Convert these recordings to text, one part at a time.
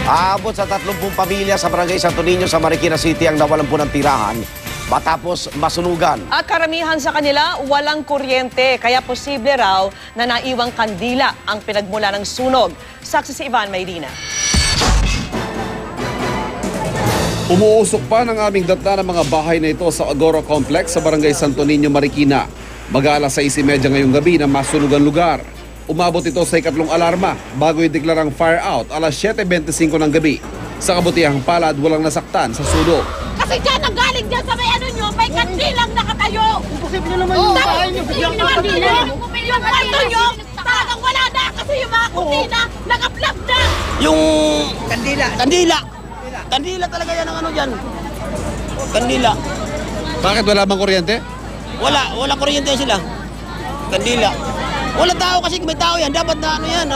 Aabot sa 30 pamilya sa Barangay Santo Niño sa Marikina City ang nawalan po ng tirahan matapos masunugan. At karamihan sa kanila walang kuryente, kaya posible raw na naiwang kandila ang pinagmula ng sunog. Saksi si Ivan Mayrina. Umuusok pa ng aming data ng mga bahay na ito sa Agora Complex sa Barangay Santo Niño, Marikina. Mag-aalas 6:30 ngayong gabi na masunugan lugar. Umabot ito sa ikatlong alarma bago ideklarang fire out alas 7:25 ng gabi. Sa kabutihang palad, walang nasaktan sa sunog. Kasi dyan, nanggaling dyan sa may ano nyo, may kandilang nakatayo. Imposible naman yung bahay nyo. Yung kandila, yung kwarto nyo, talagang wala na kasi yung mga kusina, naka-plug na. Yung kandila talaga yan ang ano dyan. Kandila. Bakit wala bang kuryente? Wala kuryente sila. Kandila. Wala tao kasi kung may tao yan, dapat na ano yan.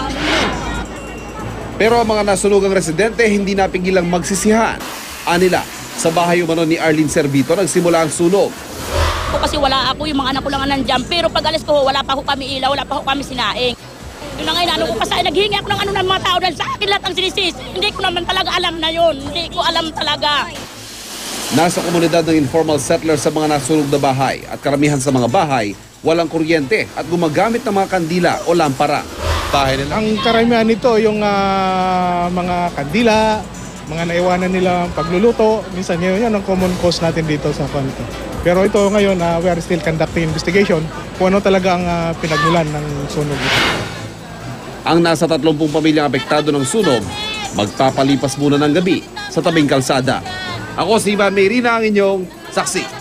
Pero ang mga nasunugang residente hindi napigilang magsisihan. Anila, sa bahay umano ni Arlene Servito nagsimula ang sunog. Kasi wala ako, yung mga anak ko lang nandiyan. Pero pag alis ko, wala pa ho kami ilaw, wala pa ho kami sinaing. Yun na ngayon, ano ko kasi, naghingi ako ng ano ng mga tao dahil sa akin lahat ang sinisis. Hindi ko naman talaga alam na yun. Hindi ko alam talaga. Nasa komunidad ng informal settlers sa mga nasunog na bahay at karamihan sa mga bahay, walang kuryente at gumagamit ng mga kandila o lampara. Ang karamihan nito yung mga kandila, mga naiwanan nila pagluluto. Minsan yun ang common cause natin dito sa kanto. Pero ito ngayon, we are still conducting investigation kung ano talaga ang pinagmulan ng sunog. Ang nasa 30 pamilyang apektado ng sunog, magpapalipas muna ng gabi sa tabing kalsada. Ako si Ivan Mayrina, ang inyong saksi.